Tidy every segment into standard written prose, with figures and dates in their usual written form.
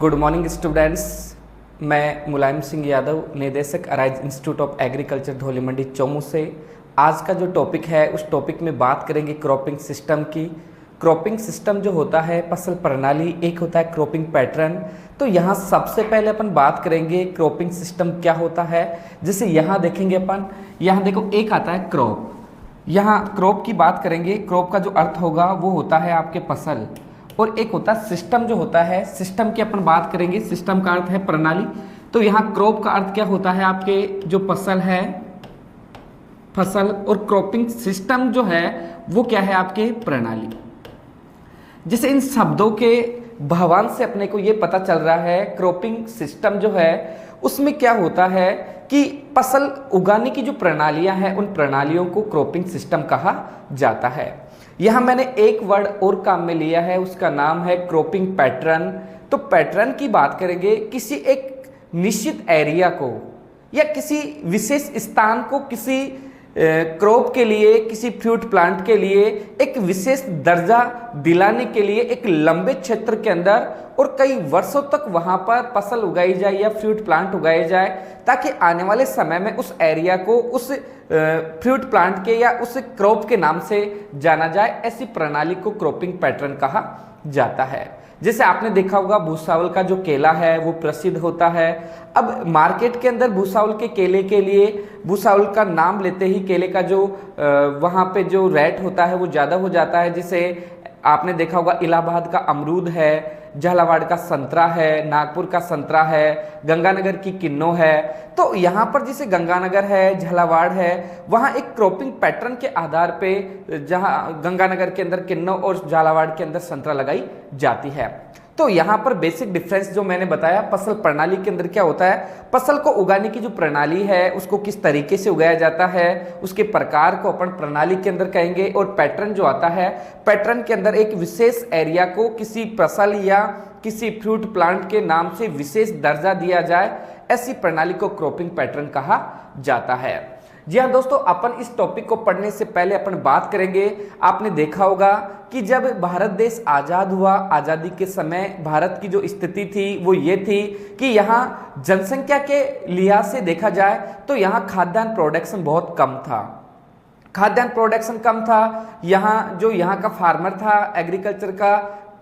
Good morning students. मैं मुलायम सिंह यादव, निदेशक Arise Institute of Agriculture Dhauli Mandi Chomu से। आज का जो टॉपिक है उस टॉपिक में बात करेंगे क्रॉपिंग सिस्टम की। क्रॉपिंग सिस्टम जो होता है फसल प्रणाली, एक होता है क्रॉपिंग पैटर्न। तो यहाँ सबसे पहले अपन बात करेंगे क्रॉपिंग सिस्टम क्या होता है। जैसे यहाँ देखेंगे अपन, यहाँ देखो एक आता है क्रॉप। यहाँ क्रॉप की बात करेंगे, क्रॉप का जो अर्थ होगा वो होता है आपके फसल, और एक होता है सिस्टम जो होता है। सिस्टम की अपन बात करेंगे, सिस्टम का अर्थ है प्रणाली। तो यहाँ क्रॉप का अर्थ क्या होता है, आपके जो फसल है फसल, और क्रॉपिंग सिस्टम जो है वो क्या है, आपके प्रणाली। जैसे इन शब्दों के भावांश से अपने को ये पता चल रहा है क्रॉपिंग सिस्टम जो है उसमें क्या होता है कि फसल उगाने की जो प्रणालियां हैं उन प्रणालियों को क्रॉपिंग सिस्टम कहा जाता है। यहाँ मैंने एक वर्ड और काम में लिया है, उसका नाम है क्रॉपिंग पैटर्न। तो पैटर्न की बात करेंगे, किसी एक निश्चित एरिया को या किसी विशेष स्थान को किसी क्रॉप के लिए, किसी फ्रूट प्लांट के लिए एक विशेष दर्जा दिलाने के लिए एक लंबे क्षेत्र के अंदर और कई वर्षों तक वहां पर फसल उगाई जाए या फ्रूट प्लांट उगाए जाए, ताकि आने वाले समय में उस एरिया को उस फ्रूट प्लांट के या उस क्रॉप के नाम से जाना जाए। ऐसी प्रणाली को क्रॉपिंग पैटर्न कहा जाता है। जैसे आपने देखा होगा भूसावल का जो केला है वो प्रसिद्ध होता है। अब मार्केट के अंदर भूसावल के केले के लिए, भूसावल का नाम लेते ही केले का जो वहाँ पे जो रेट होता है वो ज़्यादा हो जाता है। जैसे आपने देखा होगा इलाहाबाद का अमरूद है, झालावाड़ का संतरा है, नागपुर का संतरा है, गंगानगर की किन्नो है। तो यहाँ पर जैसे गंगानगर है, झालावाड़ है, वहाँ एक क्रॉपिंग पैटर्न के आधार पे, जहाँ गंगानगर के अंदर किन्नो और झालावाड़ के अंदर संतरा लगाई जाती है। तो यहाँ पर बेसिक डिफरेंस जो मैंने बताया, फसल प्रणाली के अंदर क्या होता है, फसल को उगाने की जो प्रणाली है उसको किस तरीके से उगाया जाता है, उसके प्रकार को अपन प्रणाली के अंदर कहेंगे। और पैटर्न जो आता है, पैटर्न के अंदर एक विशेष एरिया को किसी फसल या किसी फ्रूट प्लांट के नाम से विशेष दर्जा दिया जाए, ऐसी प्रणाली को क्रॉपिंग पैटर्न कहा जाता है। जी हाँ दोस्तों, अपन इस टॉपिक को पढ़ने से पहले अपन बात करेंगे, आपने देखा होगा कि जब भारत देश आज़ाद हुआ, आज़ादी के समय भारत की जो स्थिति थी वो ये थी कि यहाँ जनसंख्या के लिहाज से देखा जाए तो यहाँ खाद्यान्न प्रोडक्शन बहुत कम था। खाद्यान्न प्रोडक्शन कम था। यहाँ का फार्मर था, एग्रीकल्चर का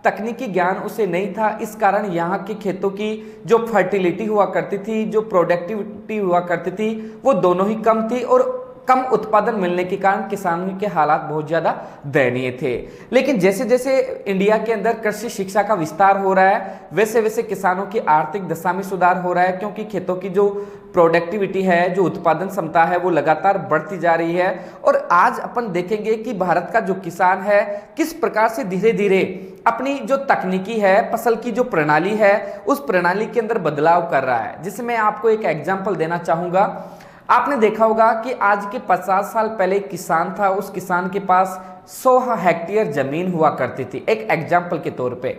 तकनीकी ज्ञान उसे नहीं था। इस कारण यहाँ के खेतों की जो फर्टिलिटी हुआ करती थी, जो प्रोडक्टिविटी हुआ करती थी, वो दोनों ही कम थी, और कम उत्पादन मिलने के कारण किसानों के हालात बहुत ज़्यादा दयनीय थे। लेकिन जैसे जैसे इंडिया के अंदर कृषि शिक्षा का विस्तार हो रहा है, वैसे वैसे किसानों की आर्थिक दशा में सुधार हो रहा है, क्योंकि खेतों की जो प्रोडक्टिविटी है, जो उत्पादन क्षमता है, वो लगातार बढ़ती जा रही है। और आज अपन देखेंगे कि भारत का जो किसान है किस प्रकार से धीरे धीरे अपनी जो तकनीकी है, फसल की जो प्रणाली है, उस प्रणाली के अंदर बदलाव कर रहा है। जिसमें मैं आपको एक एग्जाम्पल देना चाहूँगा। आपने देखा होगा कि आज के 50 साल पहले एक किसान था, उस किसान के पास 100 हेक्टेयर जमीन हुआ करती थी। एक एग्जाम्पल के तौर पे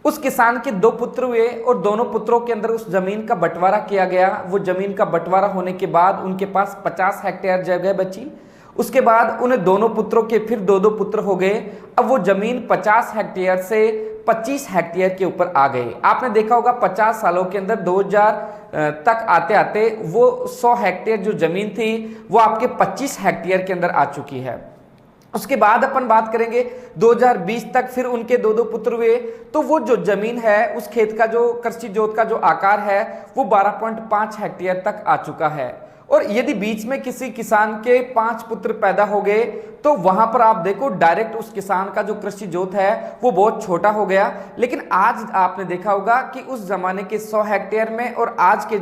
उस किसान के 2 पुत्र हुए और दोनों पुत्रों के अंदर उस जमीन का बंटवारा किया गया। वो जमीन का बंटवारा होने के बाद उनके पास 50 हेक्टेयर जगह बची। उसके बाद उन्हें दोनों पुत्रों के फिर 2-2 पुत्र हो गए। अब वो जमीन 50 हेक्टेयर से 25 हेक्टेयर के ऊपर आ गए। आपने देखा होगा 50 सालों के अंदर 2000 तक आते आते वो 100 हेक्टेयर जो जमीन थी वो आपके 25 हेक्टेयर के अंदर आ चुकी है। उसके बाद अपन बात करेंगे 2020 तक फिर उनके 2-2 पुत्र हुए, तो वो जो जमीन है, उस खेत का जो कृषि जोत का जो आकार है वो 12.5 हेक्टेयर तक आ चुका है। और यदि बीच में किसी किसान के 5 पुत्र पैदा हो गए तो वहां पर आप देखो डायरेक्ट उस किसान का जो कृषि जोत है वो बहुत छोटा हो गया। लेकिन आज आपने देखा होगा कि उस जमाने के 100 हेक्टेयर में और आज के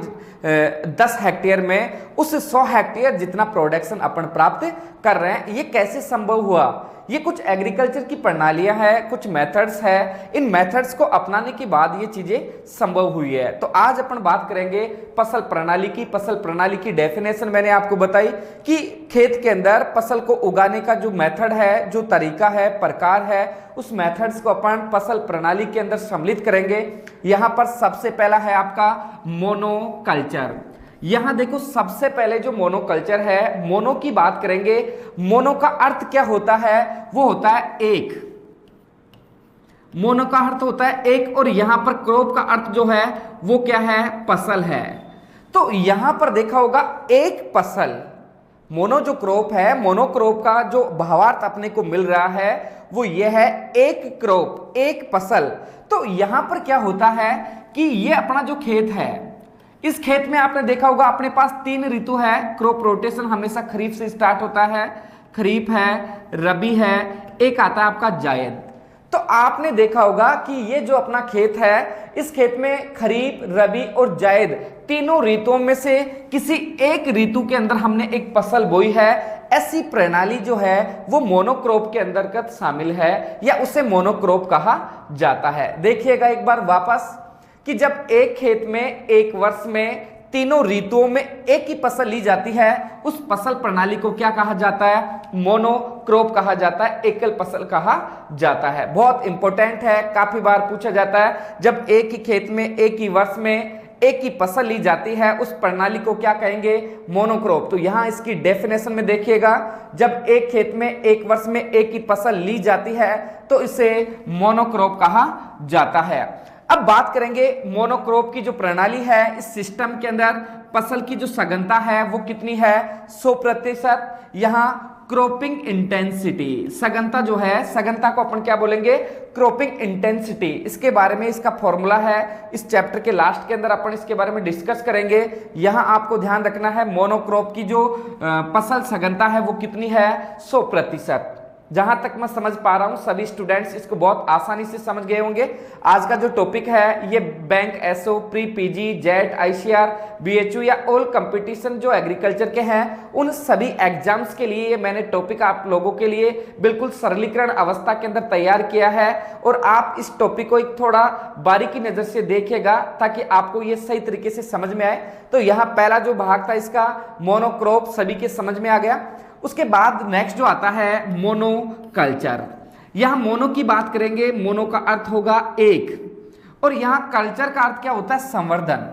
10 हेक्टेयर में उस 100 हेक्टेयर जितना प्रोडक्शन अपन प्राप्त कर रहे हैं। ये कैसे संभव हुआ? ये कुछ एग्रीकल्चर की प्रणालियां हैं, कुछ मेथड्स हैं। इन मेथड्स को अपनाने के बाद ये चीजें संभव हुई है। तो आज अपन बात करेंगे फसल प्रणाली की। फसल प्रणाली की डेफिनेशन मैंने आपको बताई कि खेत के अंदर फसल को उगाने का जो मेथड है, जो तरीका है, प्रकार है, उस मेथड्स को अपन फसल प्रणाली के अंदर सम्मिलित करेंगे। यहाँ पर सबसे पहला है आपका मोनोकल्चर। यहां देखो सबसे पहले जो मोनोकल्चर है, मोनो की बात करेंगे। मोनो का अर्थ क्या होता है? वो होता है एक। मोनो का अर्थ होता है एक, और यहां पर क्रॉप का अर्थ जो है वो क्या है, फसल है। तो यहां पर देखा होगा एक फसल, मोनो जो क्रॉप है, मोनोक्रॉप का जो भावार्थ अपने को मिल रहा है वो ये है एक क्रॉप, एक फसल। तो यहां पर क्या होता है कि ये अपना जो खेत है, इस खेत में आपने देखा होगा अपने पास 3 ऋतु है, क्रॉप रोटेशन हमेशा खरीफ से स्टार्ट होता है, खरीफ है, रबी है, एक आता है आपका जायद। तो आपने देखा होगा कि ये जो अपना खेत है, इस खेत में खरीफ, रबी और जायद तीनों ऋतुओं में से किसी एक ऋतु के अंदर हमने एक फसल बोई है। ऐसी प्रणाली जो है वो मोनोक्रॉप के अंतर्गत शामिल है या उसे मोनोक्रॉप कहा जाता है। देखिएगा एक बार वापस कि जब एक खेत में एक वर्ष में तीनों ऋतुओं में एक ही फसल ली जाती है, उस फसल प्रणाली को क्या कहा जाता है, मोनोक्रॉप कहा जाता है, एकल फसल कहा जाता है। बहुत इंपॉर्टेंट है, काफी बार पूछा जाता है, जब एक ही खेत में एक ही वर्ष में एक ही फसल ली जाती है उस प्रणाली को क्या कहेंगे, मोनोक्रॉप। तो यहां इसकी डेफिनेशन में देखिएगा, जब एक खेत में एक वर्ष में एक ही फसल ली जाती है तो इसे मोनोक्रॉप कहा जाता है। अब बात करेंगे मोनोक्रॉप की जो प्रणाली है, इस सिस्टम के अंदर फसल की जो सघनता है वो कितनी है, 100%। यहां क्रॉपिंग इंटेंसिटी, सघनता जो है, सघनता को अपन क्या बोलेंगे, क्रॉपिंग इंटेंसिटी। इसके बारे में इसका फॉर्मूला है, इस चैप्टर के लास्ट के अंदर अपन इसके बारे में डिस्कस करेंगे। यहां आपको ध्यान रखना है मोनोक्रॉप की जो फसल सघनता है वो कितनी है, 100%। जहां तक मैं समझ पा रहा हूं सभी स्टूडेंट्स इसको बहुत आसानी से समझ गए होंगे। आज का जो टॉपिक है ये bank, SO, pre PG, JET, ICR, BHU या ऑल कंपटीशन जो एग्रीकल्चर के हैं उन सभी एग्जाम्स के लिए मैंने टॉपिक आप लोगों के लिए बिल्कुल सरलीकरण अवस्था के अंदर तैयार किया है, और आप इस टॉपिक को एक थोड़ा बारीकी नजर से देखिएगा ताकि आपको ये सही तरीके से समझ में आए। तो यहाँ पहला जो भाग था इसका मोनोक्रॉप सभी के समझ में आ गया। उसके बाद नेक्स्ट जो आता है मोनोकल्चर। यहां मोनो की बात करेंगे, मोनो का अर्थ होगा एक, और यहां कल्चर का अर्थ क्या होता है, संवर्धन।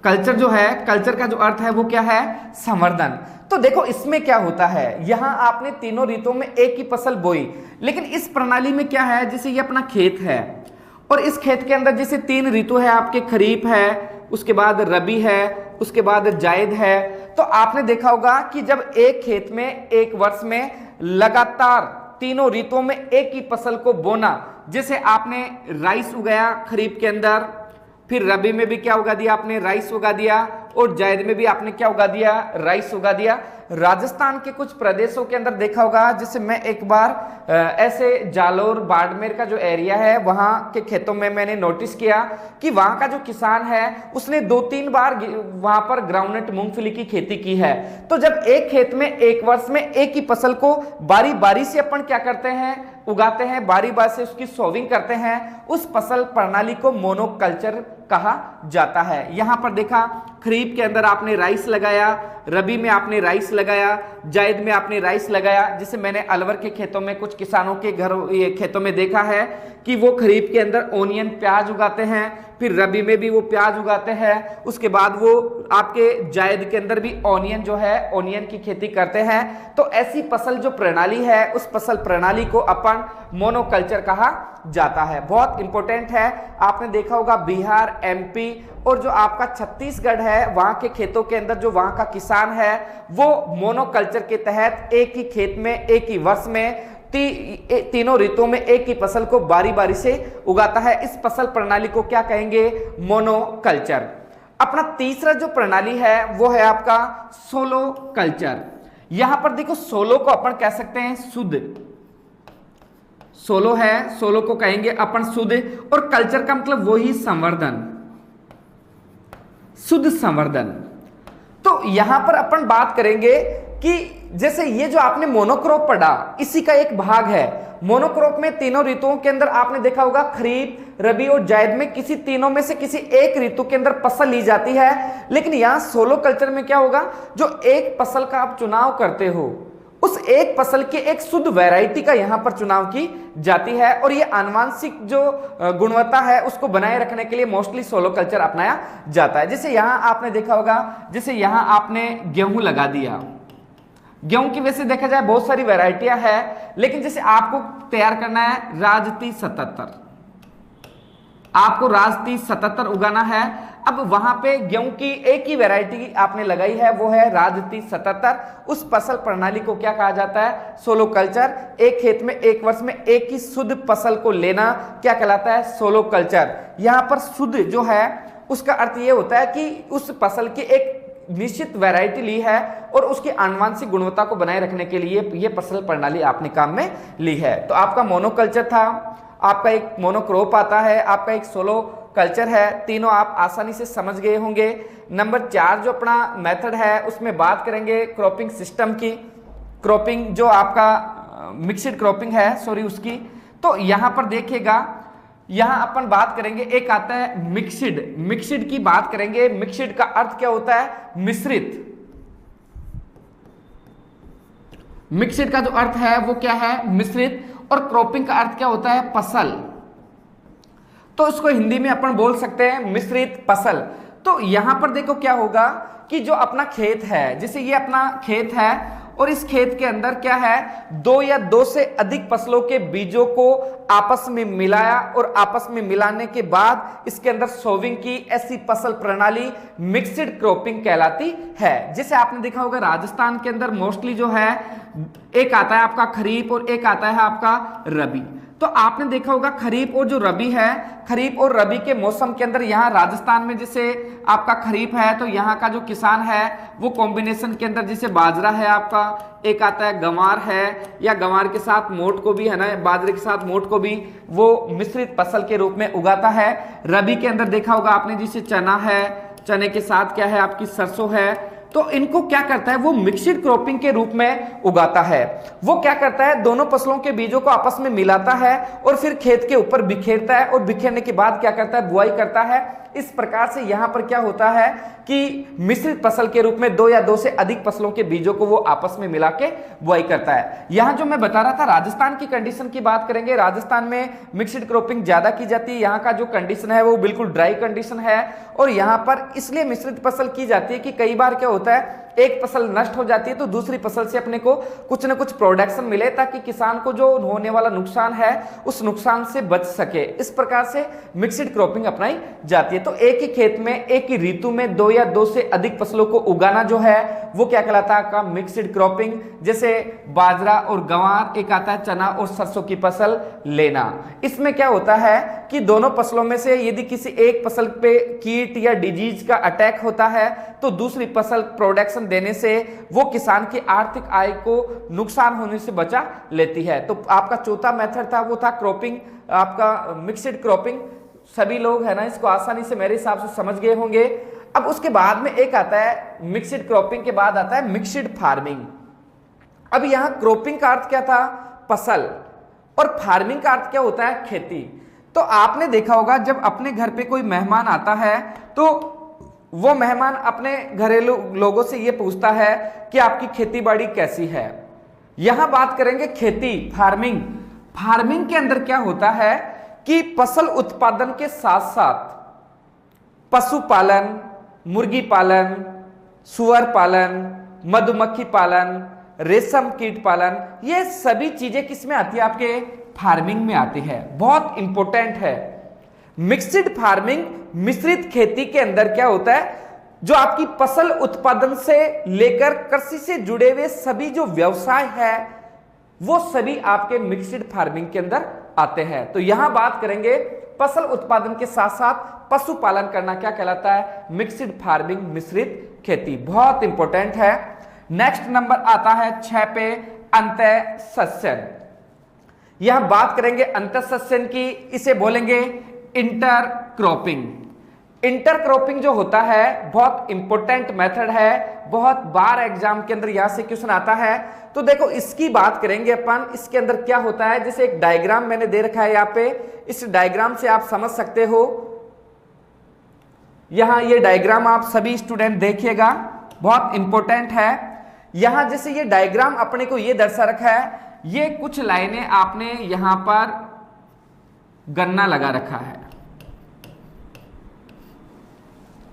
कल्चर जो है, कल्चर का जो अर्थ है वो क्या है, संवर्धन। तो देखो इसमें क्या होता है, यहां आपने तीनों ऋतुओं में एक ही फसल बोई, लेकिन इस प्रणाली में क्या है, जैसे ये अपना खेत है और इस खेत के अंदर जैसे 3 ऋतु है, आपके खरीफ है, उसके बाद रबी है, उसके बाद जायद है। तो आपने देखा होगा कि जब एक खेत में एक वर्ष में लगातार तीनों ऋतुओं में एक ही फसल को बोना, जैसे आपने राइस उगाया खरीफ के अंदर, फिर रबी में भी क्या उगा दिया आपने, राइस उगा दिया, और जायद में भी आपने क्या उगा दिया, राइस उगा दिया। राजस्थान के कुछ प्रदेशों के अंदर देखा होगा, जैसे मैं एक बार ऐसे जालोर, बाड़मेर का जो एरिया है वहां के खेतों में मैंने नोटिस किया कि वहां का जो किसान है उसने 2-3 बार वहां पर ग्राउंडनट, मूंगफली की खेती की है। तो जब एक खेत में एक वर्ष में एक ही फसल को बारी बारी से अपन क्या करते हैं, उगाते हैं, बारी बारी से उसकी सोविंग करते हैं, उस फसल प्रणाली को मोनोकल्चर कहा जाता है। यहां पर देखा खरीफ के अंदर आपने राइस लगाया, रबी में आपने राइस लगाया, जायद में आपने राइस लगाया। जिसे मैंने अलवर के खेतों में कुछ किसानों के ये खेतों में देखा है कि वो खरीफ के अंदर ओनियन, प्याज उगाते हैं, फिर रबी में भी वो प्याज उगाते हैं, उसके बाद वो आपके जायद के अंदर भी ओनियन जो है, ओनियन की खेती करते हैं। तो ऐसी फसल जो प्रणाली है उस फसल प्रणाली को अपन मोनोकल्चर कहा जाता है। बहुत इंपॉर्टेंट है, आपने देखा होगा बिहार, एमपी और जो आपका छत्तीसगढ़ है वहां के खेतों के अंदर जो वहां का किसान है वो मोनोकल्चर के तहत एक ही खेत में एक ही वर्ष में तीनों ऋतुओं में एक ही फसल को बारी बारी से उगाता है। इस फसल प्रणाली को क्या कहेंगे, मोनोकल्चर। अपना तीसरा जो प्रणाली है वो है आपका सोलो कल्चर। यहां पर देखो सोलो को अपन कह सकते हैं शुद्ध, सोलो है, सोलो को कहेंगे अपन शुद्ध, और कल्चर का मतलब वही संवर्धन, शुद्ध संवर्धन। तो यहां पर अपन बात करेंगे कि जैसे ये जो आपने मोनोक्रॉप पढ़ा इसी का एक भाग है। मोनोक्रॉप में तीनों ऋतुओं के अंदर आपने देखा होगा खरीफ, रबी और जायद में किसी तीनों में से किसी एक ऋतु के अंदर फसल ली जाती है। लेकिन यहां सोलो कल्चर में क्या होगा, जो एक फसल का आप चुनाव करते हो उस एक फसल के एक शुद्ध वैरायटी का यहां पर चुनाव की जाती है, और ये आनुवांशिक जो गुणवत्ता है उसको बनाए रखने के लिए मोस्टली सोलो कल्चर अपनाया जाता है। जैसे यहां आपने देखा होगा, जैसे यहां आपने गेहूं लगा दिया, गेहूं की वैसे देखा जाए बहुत सारी वैरायटियां है, लेकिन जैसे आपको तैयार करना है राजती 77, आपको राजती 77 उगाना है। अब वहां पे गेहूं की एक ही वैरायटी आपने लगाई है, वो है राजती 77। उस फसल प्रणाली को क्या कहा जाता है? Solo culture. एक खेत में एक वर्ष में एक ही शुद्ध फसल को लेना क्या कहलाता है? Solo culture. यहां पर शुद्ध जो है उसका अर्थ ये होता है कि उस फसल की एक निश्चित वैरायटी ली है और उसकी आनुवांशिक गुणवत्ता को बनाए रखने के लिए ये फसल प्रणाली आपने काम में ली है। तो आपका मोनोकल्चर था, आपका एक मोनोक्रॉप आता है, आपका एक सोलो कल्चर है। तीनों आप आसानी से समझ गए होंगे। नंबर 4 जो अपना मेथड है उसमें बात करेंगे क्रॉपिंग सिस्टम की। क्रॉपिंग जो आपका मिक्सड क्रॉपिंग है, सॉरी उसकी। तो यहां पर देखिएगा, यहां अपन बात करेंगे, एक आता है मिक्सड। मिक्सड की बात करेंगे। मिक्सड का अर्थ क्या होता है? मिश्रित। मिक्सड का जो अर्थ है वो क्या है? मिश्रित। और क्रॉपिंग का अर्थ क्या होता है? फसल। तो इसको हिंदी में अपन बोल सकते हैं मिश्रित फसल। तो यहां पर देखो क्या होगा कि जो अपना खेत है, जैसे ये अपना खेत है और इस खेत के अंदर क्या है, 2 या 2 से अधिक फसलों के बीजों को आपस में मिलाया और आपस में मिलाने के बाद इसके अंदर सोविंग की, ऐसी फसल प्रणाली मिक्सड क्रॉपिंग कहलाती है। जैसे आपने देखा होगा राजस्थान के अंदर मोस्टली जो है एक आता है आपका खरीफ और एक आता है आपका रबी। तो आपने देखा होगा खरीफ और जो रबी है, खरीफ और रबी के मौसम के अंदर यहाँ राजस्थान में जैसे आपका खरीफ है तो यहाँ का जो किसान है वो कॉम्बिनेशन के अंदर जैसे बाजरा है आपका, एक आता है गंवार है, या गंवार के साथ मोट को भी है ना, बाजरे के साथ मोट को भी वो मिश्रित फसल के रूप में उगाता है। रबी के अंदर देखा होगा आपने जैसे चना है, चने के साथ क्या है आपकी सरसों है। तो इनको क्या करता है वो मिक्सड क्रॉपिंग के रूप में उगाता है। वो क्या करता है दोनों फसलों के बीजों को आपस में मिलाता है और फिर खेत के ऊपर बिखेरता है और बिखेरने के बाद क्या करता है बुआई करता है। इस प्रकार से यहां पर क्या होता है कि मिश्रित फसल के रूप में 2 या 2 से अधिक फसलों के बीजों को वो आपस में मिला के बुआई करता है। यहां जो मैं बता रहा था राजस्थान की कंडीशन की बात करेंगे। राजस्थान में मिक्सड क्रॉपिंग ज्यादा की जाती है। यहाँ का जो कंडीशन है वो बिल्कुल ड्राई कंडीशन है और यहाँ पर इसलिए मिश्रित फसल की जाती है कि कई बार क्या होता है एक फसल नष्ट हो जाती है तो दूसरी फसल से अपने को कुछ न कुछ प्रोडक्शन मिले ताकि किसान को जो होने वाला नुकसान है उस नुकसान से बच सके। इस प्रकार से मिक्सड क्रॉपिंग अपनाई जाती है। तो एक ही खेत में एक ही ऋतु में 2 या 2 से अधिक फसलों को उगाना जो है वो क्या कहलाता है आपका मिक्सड क्रॉपिंग। जैसे बाजरा और गंवार, एक आता है चना और सरसों की फसल लेना। इसमें क्या होता है कि दोनों फसलों में से यदि किसी एक फसल पे कीट या डिजीज का अटैक होता है तो दूसरी फसल प्रोडक्शन देने से वो किसान की आर्थिक आय को नुकसान होने से बचा लेती है। तो आपका चौथा मेथड था वो था क्रॉपिंग, आपका मिक्सड क्रॉपिंग। सभी लोग है ना इसको आसानी से मेरे हिसाब से समझ गए होंगे। अब उसके बाद में एक आता है मिक्सड क्रॉपिंग के बाद आता है मिक्सड फार्मिंग। अब यहां क्रॉपिंग का अर्थ क्या था? फसल। और फार्मिंग का अर्थ क्या होता है? खेती। तो आपने देखा होगा जब अपने घर पे कोई मेहमान आता है तो वो मेहमान अपने घरेलू लोगों से ये पूछता है कि आपकी खेती बाड़ी कैसी है। यहां बात करेंगे खेती, फार्मिंग। फार्मिंग के अंदर क्या होता है कि फसल उत्पादन के साथ साथ पशुपालन, मुर्गी पालन, सुअर पालन, मधुमक्खी पालन, रेशम कीट पालन, ये सभी चीजें किसमें आती है? आपके फार्मिंग में आती है। बहुत इंपॉर्टेंट है। मिक्सड फार्मिंग, मिश्रित खेती के अंदर क्या होता है जो आपकी फसल उत्पादन से लेकर कृषि से जुड़े हुए सभी जो व्यवसाय है वो सभी आपके मिक्सड फार्मिंग के अंदर आते हैं। तो यहां बात करेंगे फसल उत्पादन के साथ साथ पशुपालन करना क्या कहलाता है? मिक्सड फार्मिंग, मिश्रित खेती। बहुत इंपॉर्टेंट है। नेक्स्ट नंबर आता है 6 पे अंतः सस्यन। यहां बात करेंगे अंतः सस्यन की, इसे बोलेंगे इंटर क्रॉपिंग। इंटर क्रॉपिंग जो होता है बहुत इंपॉर्टेंट मेथड है, बहुत बार एग्जाम के अंदर यहां से क्वेश्चन आता है। तो देखो इसकी बात करेंगे अपन। इसके अंदर क्या होता है, जैसे एक डायग्राम मैंने दे रखा है यहाँ पे, इस डायग्राम से आप समझ सकते हो। यहां ये डायग्राम आप सभी स्टूडेंट देखिएगा, बहुत इंपॉर्टेंट है। यहां जैसे ये डायग्राम अपने को ये दर्शा रखा है, ये कुछ लाइनें आपने यहां पर गन्ना लगा रखा है।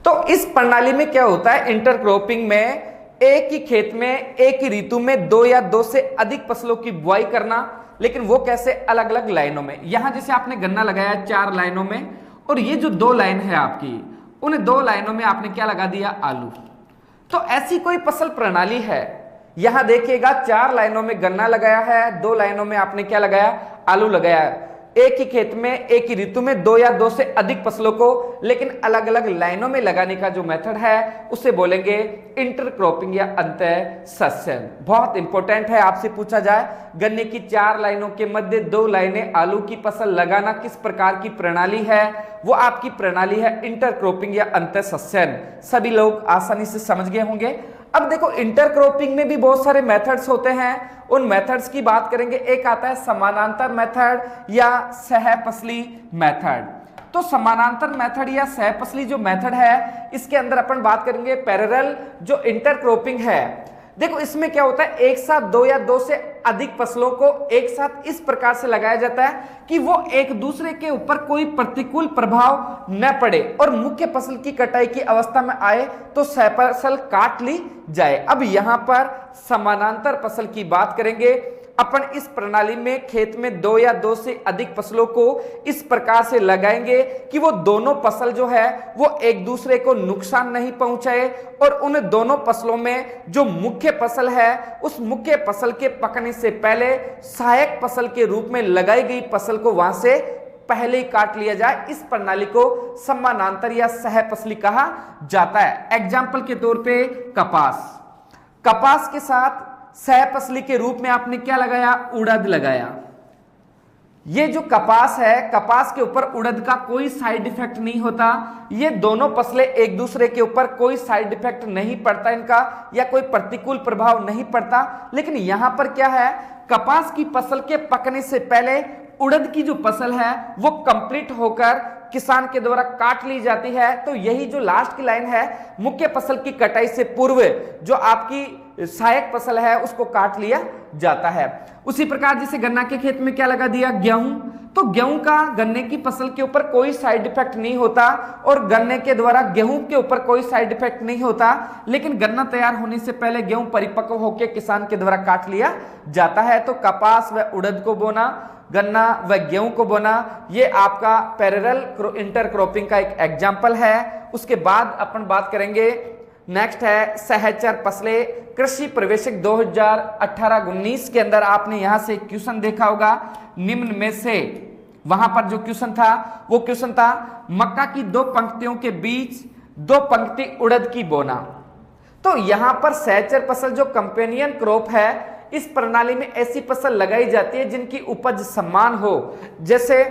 तो इस प्रणाली में क्या होता है इंटरक्रॉपिंग में एक ही खेत में एक ही ऋतु में दो या दो से अधिक फसलों की बुआई करना, लेकिन वो कैसे? अलग अलग लाइनों में। यहां जैसे आपने गन्ना लगाया 4 लाइनों में, और ये जो 2 लाइन है आपकी, उन 2 लाइनों में आपने क्या लगा दिया? आलू। तो ऐसी कोई फसल प्रणाली है, यहां देखिएगा 4 लाइनों में गन्ना लगाया है, 2 लाइनों में आपने क्या लगाया? आलू लगाया है। एक ही खेत में एक ही ऋतु में 2 या 2 से अधिक फसलों को लेकिन अलग अलग लाइनों में लगाने का जो मेथड है उसे बोलेंगे इंटरक्रॉपिंग या अंतर सस्यन। बहुत इंपॉर्टेंट है, आपसे पूछा जाए गन्ने की 4 लाइनों के मध्य 2 लाइनें आलू की फसल लगाना किस प्रकार की प्रणाली है? वो आपकी प्रणाली है इंटरक्रॉपिंग या अंतर सस्यन। सभी लोग आसानी से समझ गए होंगे। अब देखो इंटरक्रॉपिंग में भी बहुत सारे मेथड्स होते हैं, उन मेथड्स की बात करेंगे। एक आता है समानांतर मेथड या सहफसली मेथड। तो समानांतर मेथड या सहफसली जो मेथड है, इसके अंदर अपन बात करेंगे पैरेलल जो इंटरक्रॉपिंग है। देखो इसमें क्या होता है, एक साथ 2 या 2 से अधिक फसलों को एक साथ इस प्रकार से लगाया जाता है कि वो एक दूसरे के ऊपर कोई प्रतिकूल प्रभाव न पड़े और मुख्य फसल की कटाई की अवस्था में आए तो सह फसल काट ली जाए। अब यहां पर समानांतर फसल की बात करेंगे अपन। इस प्रणाली में खेत में 2 या 2 से अधिक फसलों को इस प्रकार से लगाएंगे कि वो दोनों फसल जो है वो एक दूसरे को नुकसान नहीं पहुंचाए और उन दोनों फसलों में जो मुख्य फसल है उस मुख्य फसल के पकने से पहले सहायक फसल के रूप में लगाई गई फसल को वहां से पहले ही काट लिया जाए। इस प्रणाली को समानांतर या सहफसली कहा जाता है। एग्जाम्पल के तौर पे कपास के साथ सहफसली के रूप में आपने क्या लगाया? उड़द लगाया। ये जो कपास है, कपास के ऊपर उड़द का कोई साइड इफेक्ट नहीं होता। ये दोनों फसलें एक दूसरे के ऊपर कोई साइड इफेक्ट नहीं पड़ता इनका, या कोई प्रतिकूल प्रभाव नहीं पड़ता। लेकिन यहां पर क्या है, कपास की फसल के पकने से पहले उड़द की जो फसल है वो कंप्लीट होकर किसान के द्वारा काट ली जाती है। तो यही जो लास्ट की लाइन है, मुख्य फसल की कटाई से पूर्व जो आपकी सहायक फसल है उसको काट लिया जाता है। उसी प्रकार जैसे गन्ना के खेत में क्या लगा दिया? गेहूं। तो गेहूं का गन्ने की फसल के ऊपर कोई साइड इफेक्ट नहीं होता और गन्ने के द्वारा गेहूं के ऊपर कोई साइड इफेक्ट नहीं होता। लेकिन गन्ना तैयार होने से पहले गेहूं परिपक्व होकर किसान के द्वारा काट लिया जाता है। तो कपास व उड़द को बोना, गन्ना व गेहूं को बोना, ये आपका पैरेलल इंटरक्रॉपिंग का एक एग्जाम्पल है। उसके बाद अपन बात करेंगे, नेक्स्ट है सहचर फसलें। कृषि प्रवेशक 2018-19 के अंदर आपने यहां से क्वेश्चन देखा होगा, निम्न में से वहां पर जो क्वेश्चन था वो क्वेश्चन था मक्का की 2 पंक्तियों के बीच 2 पंक्ति उड़द की बोना। तो यहां पर सहचर फसल जो कंपेनियन क्रॉप है, इस प्रणाली में ऐसी फसल लगाई जाती है जिनकी उपज समान हो। जैसे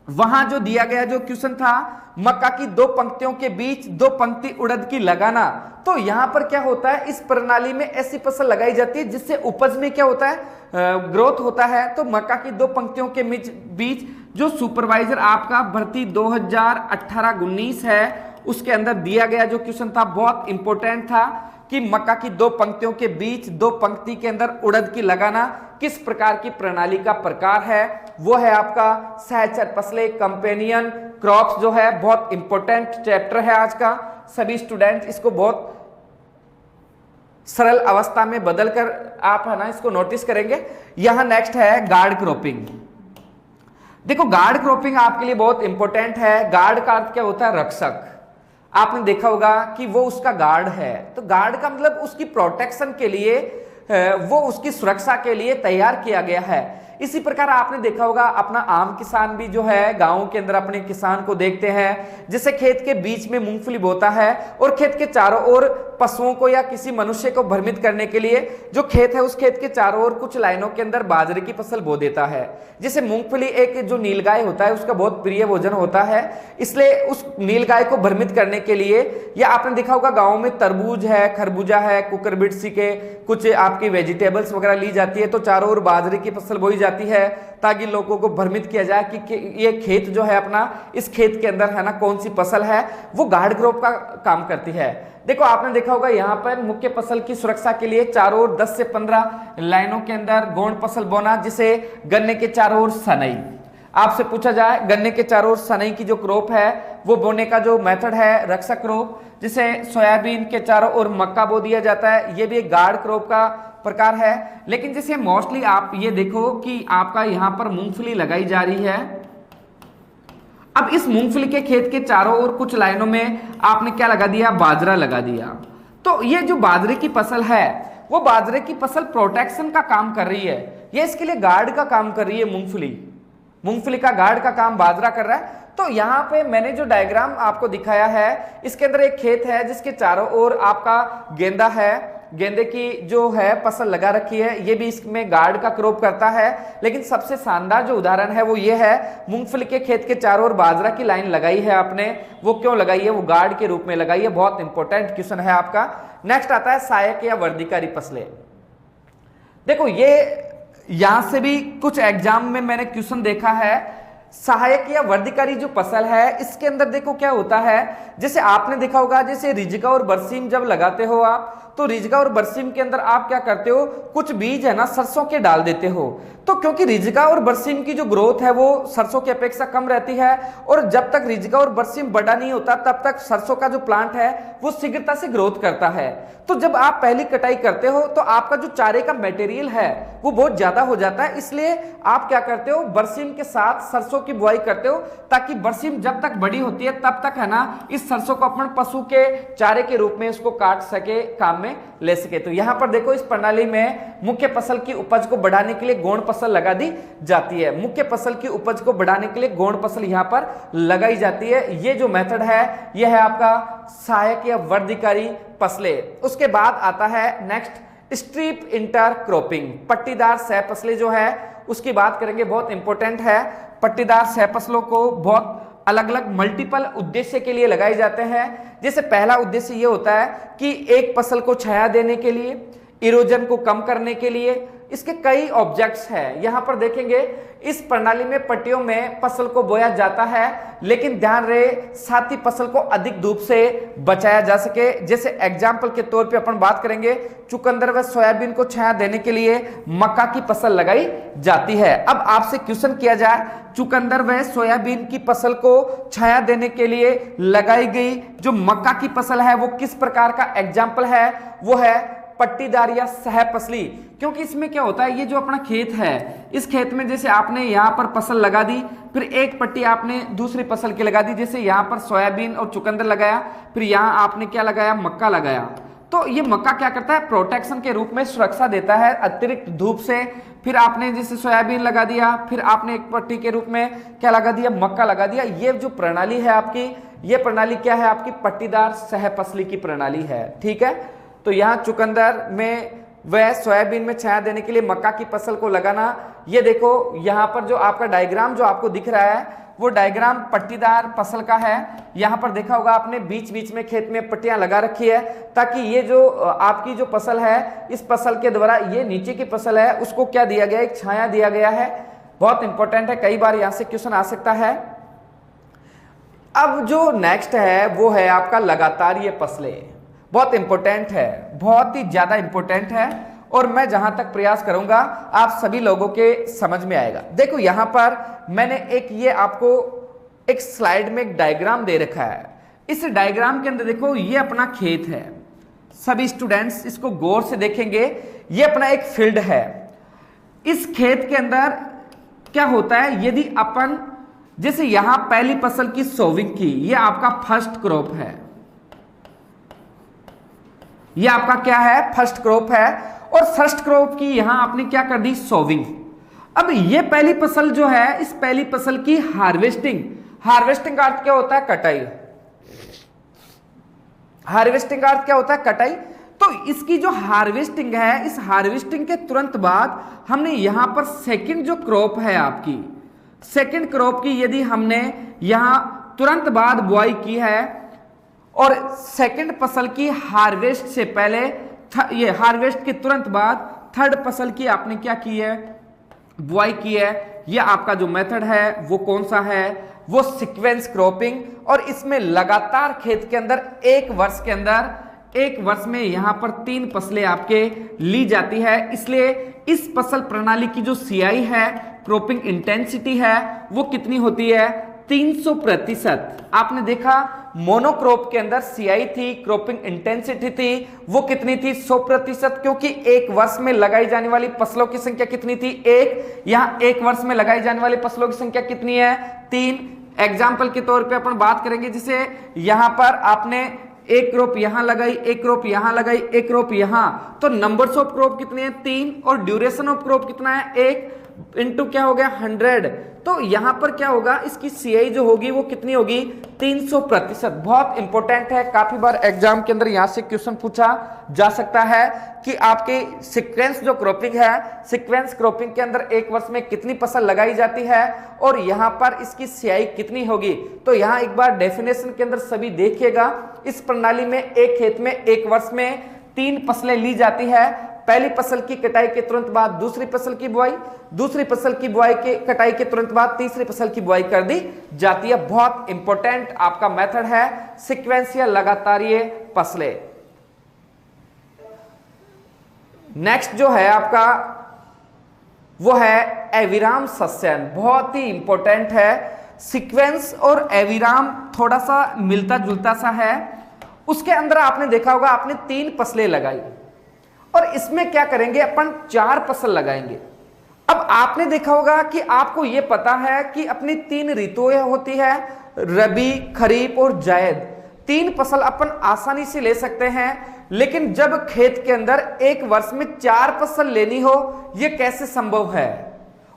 वहां जो दिया गया जो क्वेश्चन था, मक्का की 2 पंक्तियों के बीच 2 पंक्ति उड़द की लगाना। तो यहां पर क्या होता है, इस प्रणाली में ऐसी फसल लगाई जाती है जिससे उपज में क्या होता है, ग्रोथ होता है। तो मक्का की 2 पंक्तियों के बीच जो सुपरवाइजर आपका भर्ती 2018-19 है उसके अंदर दिया गया जो क्वेश्चन था बहुत इंपॉर्टेंट था कि मक्का की 2 पंक्तियों के बीच 2 पंक्ति के अंदर उड़द की लगाना किस प्रकार की प्रणाली का प्रकार है। वो है आपका सहचर फसलें, कंपेनियन क्रॉप्स जो है बहुत इंपॉर्टेंट चैप्टर है आज का। सभी स्टूडेंट इसको बहुत सरल अवस्था में बदलकर आप है ना इसको नोटिस करेंगे। यहां नेक्स्ट है गार्ड क्रॉपिंग। देखो गार्ड क्रॉपिंग आपके लिए बहुत इंपॉर्टेंट है। गार्ड का अर्थ क्या होता है? रक्षक। आपने देखा होगा कि वो उसका गार्ड है, तो गार्ड का मतलब उसकी प्रोटेक्शन के लिए, वो उसकी सुरक्षा के लिए तैयार किया गया है। इसी प्रकार आपने देखा होगा अपना आम किसान भी जो है गांव के अंदर अपने किसान को देखते हैं, जैसे खेत के बीच में मूंगफली बोता है और खेत के चारों ओर पशुओं को या किसी मनुष्य को भ्रमित करने के लिए जो खेत है उस खेत के चारों ओर कुछ लाइनों के अंदर बाजरे की फसल बो देता है। जैसे मूंगफली एक जो नीलगाय होता है उसका बहुत प्रिय भोजन होता है, इसलिए उस नीलगाय को भ्रमित करने के लिए, या आपने देखा होगा गाँव में तरबूज है, खरबूजा है, कुकुरबिटेसी के कुछ आपकी वेजिटेबल्स वगैरह ली जाती है, तो चारों ओर बाजरे की फसल बोई जाती है ताकि लोगों को भ्रमित किया जाए कि ये खेत जो है अपना, इस खेत के अंदर है ना कौन सी फसल है। वो गार्ड क्रॉप का काम करती है। देखो आपने देखा होगा यहाँ पर मुख्य फसल की सुरक्षा के लिए चारों ओर 10 से 15 लाइनों के अंदर गोंड फसल बोना, जिसे गन्ने के चारों ओर सनई। आपसे पूछा जाए गन्ने के चारों ओर सनई की जो क्रॉप है वो बोने का जो मेथड है रक्षक क्रॉप, जिसे सोयाबीन के चारों ओर मक्का बो दिया जाता है, ये भी एक गार्ड क्रॉप का प्रकार है। लेकिन जैसे मोस्टली आप ये देखो कि आपका यहाँ पर मूंगफली लगाई जा रही है। अब इस मूंगफली के खेत के चारों ओर कुछ लाइनों में आपने क्या लगा दिया, बाजरा लगा दिया। तो ये जो बाजरे की फसल है वो बाजरे की फसल प्रोटेक्शन का काम कर रही है, ये इसके लिए गार्ड का काम कर रही है। मूंगफली का गार्ड का काम बाजरा कर रहा है। तो यहाँ पे मैंने जो डायग्राम आपको दिखाया है इसके अंदर एक खेत है जिसके चारों ओर आपका गेंदा है, गेंदे की जो है फसल लगा रखी है, ये भी इसमें गार्ड का क्रॉप करता है। लेकिन सबसे शानदार जो उदाहरण है वो ये है, मूंगफली के खेत के चारों ओर बाजरा की लाइन लगाई है आपने, वो क्यों लगाई है, वो गार्ड के रूप में लगाई है। बहुत इंपॉर्टेंट क्वेश्चन है आपका। नेक्स्ट आता है सहायक या वर्धिकारी फसलें। देखो ये यहां से भी कुछ एग्जाम में मैंने क्वेश्चन देखा है। सहायक या वर्धिकारी जो फसल है इसके अंदर देखो क्या होता है, जैसे आपने देखा होगा जैसे रिजगा और बरसीम जब लगाते हो आप, तो रिजगा और बरसीम के अंदर आप क्या करते हो, कुछ बीज है ना सरसों के डाल देते हो। तो क्योंकि रिजगा और बरसीम की जो ग्रोथ है वो सरसों की अपेक्षा कम रहती है, और जब तक रिजगा और बरसीम बड़ा नहीं होता तब तक सरसों का जो प्लांट है वो शीघ्रता से ग्रोथ करता है। तो जब आप पहली कटाई करते हो तो आपका जो चारे का मटेरियल है वो बहुत ज्यादा हो जाता है, इसलिए आप क्या करते हो, बरसीम के साथ सरसों की बुआई करते हो, ताकि बरसीम जब तक बड़ी होती है तब तक है ना इस सरसों को अपन पशु के चारे के रूप में उसको काट सके, काम में ले सके। तो यहां पर देखो इस प्रणाली में मुख्य फसल की उपज को बढ़ाने के लिए गौण फसल लगा दी जाती है। मुख्य फसल की उपज को बढ़ाने के लिए गौण फसल यहां पर लगाई जाती है। ये जो मेथड है यह है आपका सहायक या वर्धिकारी फसलें। उसके बाद आता है नेक्स्ट स्ट्रिप इंटर क्रॉपिंग, पट्टीदार सह फसलें जो है उसकी बात करेंगे, बहुत इंपॉर्टेंट है। पट्टीदार सह फसलों को बहुत अलग अलग मल्टीपल उद्देश्य के लिए लगाए जाते हैं। जैसे पहला उद्देश्य ये होता है कि एक फसल को छाया देने के लिए, इरोजन को कम करने के लिए, इसके कई ऑब्जेक्ट्स हैं। यहां पर देखेंगे इस प्रणाली में पट्टियों में फसल को बोया जाता है, लेकिन ध्यान रहे साथ ही फसल को अधिक धूप से बचाया जा सके। जैसे एग्जाम्पल के तौर पे अपन बात करेंगे, चुकंदर व सोयाबीन को छाया देने के लिए मक्का की फसल लगाई जाती है। अब आपसे क्वेश्चन किया जाए, चुकंदर व सोयाबीन की फसल को छाया देने के लिए लगाई गई जो मक्का की फसल है वो किस प्रकार का एग्जाम्पल है, वो है पट्टीदार या सह फसली। क्योंकि इसमें क्या होता है, ये जो अपना खेत है इस खेत में जैसे आपने यहाँ पर फसल लगा दी, फिर एक पट्टी आपने दूसरी फसल की लगा दी, जैसे यहाँ पर सोयाबीन और चुकंदर लगाया, फिर यहाँ आपने क्या लगाया, मक्का लगाया। तो ये मक्का क्या करता है, प्रोटेक्शन के रूप में सुरक्षा देता है अतिरिक्त धूप से। फिर आपने जैसे सोयाबीन लगा दिया, फिर आपने एक पट्टी के रूप में क्या लगा दिया, मक्का लगा दिया। ये जो प्रणाली है आपकी, ये प्रणाली क्या है आपकी, पट्टीदार सह फसली की प्रणाली है। ठीक है, तो यहाँ चुकंदर में व सोयाबीन में छाया देने के लिए मक्का की फसल को लगाना। ये देखो यहाँ पर जो आपका डायग्राम जो आपको दिख रहा है वो डायग्राम पट्टीदार फसल का है। यहाँ पर देखा होगा आपने बीच बीच में खेत में पट्टियां लगा रखी है, ताकि ये जो आपकी जो फसल है इस फसल के द्वारा ये नीचे की फसल है उसको क्या दिया गया, एक छाया दिया गया है। बहुत इंपॉर्टेंट है, कई बार यहाँ से क्वेश्चन आ सकता है। अब जो नेक्स्ट है वो है आपका लगातार ये फसलें, बहुत इंपॉर्टेंट है, बहुत ही ज्यादा इंपॉर्टेंट है, और मैं जहां तक प्रयास करूंगा आप सभी लोगों के समझ में आएगा। देखो यहां पर मैंने एक ये आपको एक स्लाइड में एक डायग्राम दे रखा है। इस डायग्राम के अंदर देखो ये अपना खेत है, सभी स्टूडेंट्स इसको गौर से देखेंगे। ये अपना एक फील्ड है। इस खेत के अंदर क्या होता है, यदि अपन जैसे यहां पहली फसल की सोविंग की, ये आपका फर्स्ट क्रॉप है, ये आपका क्या है, फर्स्ट क्रॉप है, और फर्स्ट क्रॉप की यहां आपने क्या कर दी, सोविंग। अब ये पहली फसल जो है इस पहली फसल की हार्वेस्टिंग, हार्वेस्टिंग का अर्थ क्या होता है, कटाई। हार्वेस्टिंग का अर्थ क्या होता है, कटाई। तो इसकी जो हार्वेस्टिंग है, इस हार्वेस्टिंग के तुरंत बाद हमने यहां पर सेकंड जो क्रॉप है आपकी, सेकंड क्रॉप की यदि हमने यहां तुरंत बाद बुआई की है, और सेकंड फसल की हार्वेस्ट से पहले ये हार्वेस्ट के तुरंत बाद थर्ड फसल की आपने क्या की है, बुआई की है। ये आपका जो मेथड है वो कौन सा है, वो सीक्वेंस क्रॉपिंग। और इसमें लगातार खेत के अंदर एक वर्ष के अंदर, एक वर्ष में यहां पर 3 फसलें आपके ली जाती है। इसलिए इस फसल प्रणाली की जो सियाई है क्रॉपिंग इंटेंसिटी है वो कितनी होती है, 300%। आपने देखा मोनोक्रॉप के अंदर सीआई थी, क्रॉपिंग इंटेंसिटी थी वो कितनी थी, 100%, क्योंकि एक वर्ष में लगाई जाने वाली फसलों की संख्या कितनी थी, एक। यहां एक वर्ष में लगाई जाने वाली फसलों की संख्या कितनी है, 3। एग्जाम्पल के तौर पे अपन बात करेंगे, जैसे यहां पर आपने एक क्रॉप यहां लगाई, एक क्रॉप यहां लगाई, एक क्रॉप यहां, तो नंबर्स ऑफ क्रॉप कितने हैं, 3, और ड्यूरेशन ऑफ क्रॉप कितना है, 1 इंटू क्या हो गया, 100। तो यहां पर क्या होगा, इसकी सीआई जो होगी वो कितनी होगी, 300%। बहुत इंपॉर्टेंट है, काफी बार एग्जाम के अंदर यहां से क्वेश्चन पूछा जा सकता है कि आपके सीक्वेंस जो क्रॉपिंग है, सीक्वेंस क्रॉपिंग के अंदर एक वर्ष में कितनी फसल लगाई जाती है और यहां पर इसकी सीआई कितनी होगी। तो यहां एक बार डेफिनेशन के अंदर सभी देखिएगा, इस प्रणाली में एक खेत में एक वर्ष में 3 फसलें ली जाती है। पहली फसल की कटाई के तुरंत बाद दूसरी फसल की बुआई, दूसरी फसल की बुआई के कटाई के तुरंत बाद तीसरी फसल की बुआई कर दी जाती है। बहुत इंपॉर्टेंट आपका मेथड है सीक्वेंस या लगातारीय फसलें। नेक्स्ट जो है आपका वो है अविराम सस्यन, बहुत ही इंपॉर्टेंट है। सीक्वेंस और अविराम थोड़ा सा मिलता जुलता सा है। उसके अंदर आपने देखा होगा, आपने 3 फसलें लगाई और इसमें क्या करेंगे, अपन 4 फसल लगाएंगे। अब आपने देखा होगा कि आपको यह पता है कि अपनी 3 ऋतुएं होती है, रबी, खरीफ और जायद। 3 फसल अपन आसानी से ले सकते हैं, लेकिन जब खेत के अंदर एक वर्ष में 4 फसल लेनी हो, यह कैसे संभव है।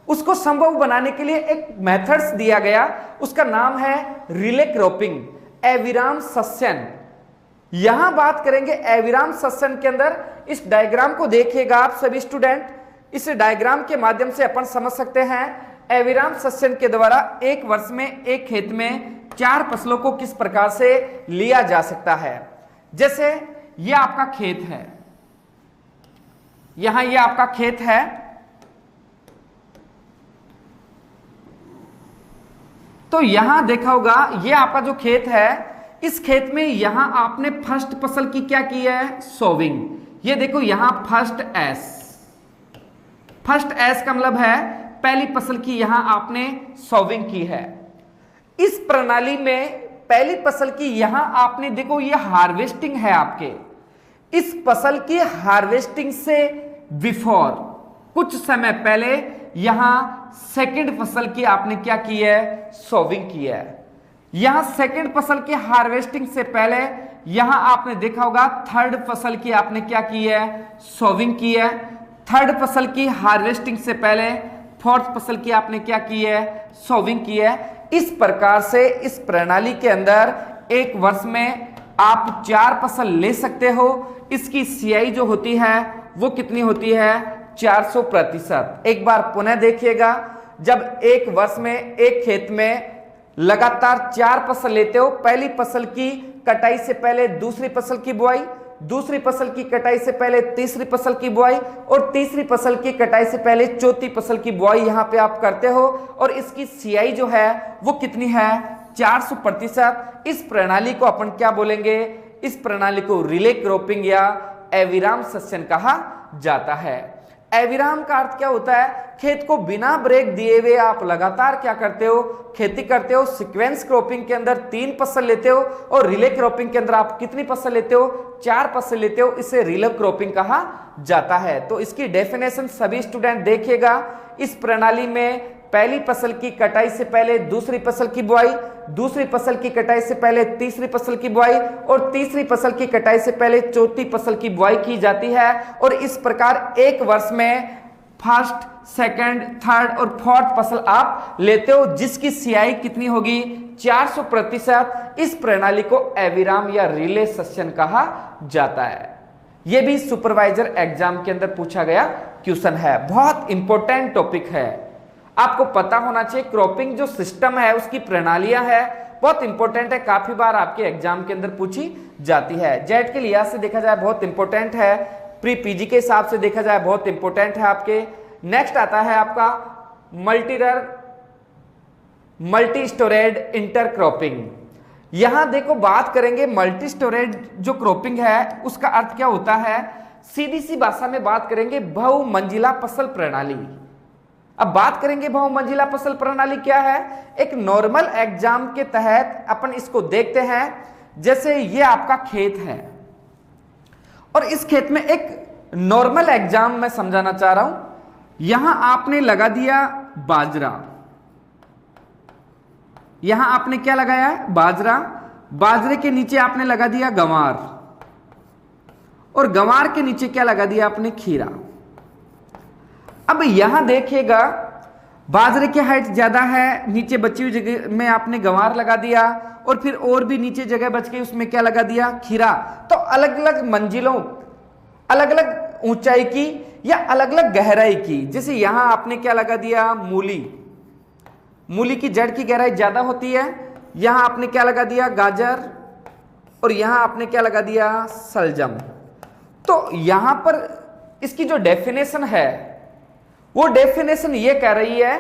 उसको संभव बनाने के लिए एक मेथड्स दिया गया, उसका नाम है रिले क्रॉपिंग, अविराम सस्यन। यहां बात करेंगे अविराम सस्यन के अंदर। इस डायग्राम को देखिएगा आप सभी स्टूडेंट, इस डायग्राम के माध्यम से अपन समझ सकते हैं अविराम सस्यन के द्वारा एक वर्ष में एक खेत में 4 फसलों को किस प्रकार से लिया जा सकता है। जैसे यह आपका खेत है, यहां यह आपका खेत है, तो यहां देखा होगा यह आपका जो खेत है, इस खेत में यहां आपने फर्स्ट फसल की क्या की है, सोविंग। ये देखो यहां फर्स्ट एस, फर्स्ट एस का मतलब है पहली फसल की यहां आपने सोविंग की है। इस प्रणाली में पहली फसल की यहां आपने देखो ये हार्वेस्टिंग है आपके, इस फसल की हार्वेस्टिंग से बिफोर कुछ समय पहले यहां सेकंड फसल की आपने क्या की है, सोविंग की है। यहां सेकंड फसल की हार्वेस्टिंग से पहले यहां आपने देखा होगा थर्ड फसल की आपने क्या की है, सोविंग की है। थर्ड फसल की हार्वेस्टिंग से पहले फोर्थ फसल की आपने क्या की है, सोविंग की है। इस प्रकार से इस प्रणाली के अंदर एक वर्ष में आप 4 फसल ले सकते हो। इसकी सीआई जो होती है वो कितनी होती है, 400%। एक बार पुनः देखिएगा, जब एक वर्ष में एक खेत में लगातार 4 फसल लेते हो, पहली फसल की कटाई से पहले दूसरी फसल की बुआई, दूसरी फसल की कटाई से पहले तीसरी फसल की बुआई और तीसरी फसल की कटाई से पहले चौथी फसल की बुआई यहां पे आप करते हो, और इसकी सीआई जो है वो कितनी है, 400%। इस प्रणाली को अपन क्या बोलेंगे, इस प्रणाली को रिले क्रॉपिंग या अविराम सस्यन कहा जाता है। अविराम का अर्थ क्या होता है, खेत को बिना ब्रेक दिए हुए आप लगातार क्या करते हो, खेती करते हो। सीक्वेंस क्रॉपिंग के अंदर 3 फसल लेते हो और रिले क्रॉपिंग के अंदर आप कितनी फसल लेते हो, 4 फसल लेते हो। इसे रिले क्रॉपिंग कहा जाता है। तो इसकी डेफिनेशन सभी स्टूडेंट देखिएगा, इस प्रणाली में पहली फसल की कटाई से पहले दूसरी फसल की बुआई, दूसरी फसल की कटाई से पहले तीसरी फसल की बुआई और तीसरी फसल की कटाई से पहले चौथी फसल की बुआई की जाती है। और इस प्रकार एक वर्ष में फर्स्ट, सेकंड, थर्ड और फोर्थ फसल आप लेते हो, जिसकी सीआई कितनी होगी, 400%। इस प्रणाली को अविराम या रिले सस्यन कहा जाता है। यह भी सुपरवाइजर एग्जाम के अंदर पूछा गया क्वेश्चन है, बहुत इंपॉर्टेंट टॉपिक है, आपको पता होना चाहिए। क्रॉपिंग जो सिस्टम है उसकी प्रणालियां है, बहुत इंपॉर्टेंट है, काफी बार आपके एग्जाम के अंदर पूछी जाती है। जेट के लिहाज से देखा जाए बहुत इंपॉर्टेंट है, प्री पीजी के हिसाब से देखा जाए बहुत इंपॉर्टेंट है आपके। नेक्स्ट आता है आपका मल्टी स्टोरेज इंटरक्रॉपिंग। यहां देखो बात करेंगे मल्टी स्टोरेज जो क्रॉपिंग है उसका अर्थ क्या होता है, सीधी सी भाषा में बात करेंगे बहुमंजिला फसल प्रणाली। अब बात करेंगे बहुमंजिला फसल प्रणाली क्या है। एक नॉर्मल एग्जाम के तहत अपन इसको देखते हैं। जैसे ये आपका खेत है और इस खेत में एक नॉर्मल एग्जाम मैं समझाना चाह रहा हूं। यहां आपने लगा दिया बाजरा, यहां आपने क्या लगाया है, बाजरा। बाजरे के नीचे आपने लगा दिया गंवार और गंवार के नीचे क्या लगा दिया आपने, खीरा। अब यहां देखिएगा बाजरे की हाइट ज्यादा है, नीचे बची हुई जगह में आपने गंवार लगा दिया और फिर और भी नीचे जगह बच गई, उसमें क्या लगा दिया, खीरा। तो अलग अलग मंजिलों, अलग अलग ऊंचाई की या अलग अलग गहराई की। जैसे यहां आपने क्या लगा दिया, मूली, मूली की जड़ की गहराई ज्यादा होती है। यहां आपने क्या लगा दिया, गाजर, और यहां आपने क्या लगा दिया, सलजम। तो यहां पर इसकी जो डेफिनेशन है वो डेफिनेशन ये कह रही है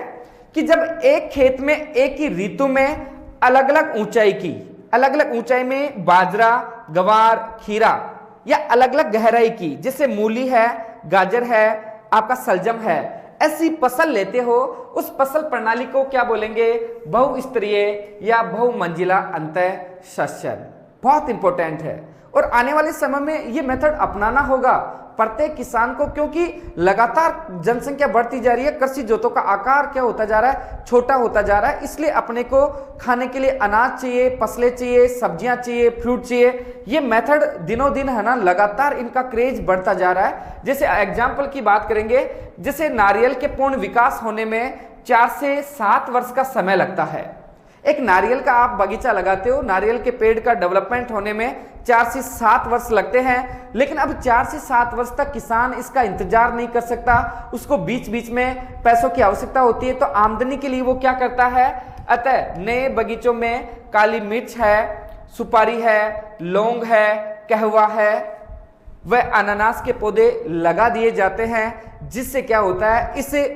कि जब एक खेत में एक ही ऋतु में अलग अलग ऊंचाई की, अलग अलग ऊंचाई में बाजरा, गंवार, खीरा या अलग अलग गहराई की, जैसे मूली है, गाजर है, आपका सलजम है, ऐसी फसल लेते हो, उस फसल प्रणाली को क्या बोलेंगे, बहुस्तरीय या बहुमंजिला अंतः सस्यन। बहुत इंपॉर्टेंट है और आने वाले समय में ये मेथड अपनाना होगा प्रत्येक किसान को, क्योंकि लगातार जनसंख्या बढ़ती जा रही है, कृषि जोतों का आकार क्या होता जा रहा है, छोटा होता जा रहा है। इसलिए अपने को खाने के लिए अनाज चाहिए, फसलें चाहिए, सब्जियां चाहिए, फ्रूट चाहिए। ये मेथड दिनों दिन है ना, लगातार इनका क्रेज बढ़ता जा रहा है। जैसे एग्जाम्पल की बात करेंगे, जैसे नारियल के पूर्ण विकास होने में 4 से 7 वर्ष का समय लगता है। एक नारियल का आप बगीचा लगाते हो, नारियल के पेड़ का डेवलपमेंट होने में 4 से 7 वर्ष लगते हैं। लेकिन अब 4 से 7 वर्ष तक किसान इसका इंतजार नहीं कर सकता, उसको बीच बीच में पैसों की आवश्यकता होती है। तो आमदनी के लिए वो क्या करता है, अतः नए बगीचों में काली मिर्च है, सुपारी है, लौंग है, कहवा है, वह अनानास के पौधे लगा दिए जाते हैं। जिससे क्या होता है, इसे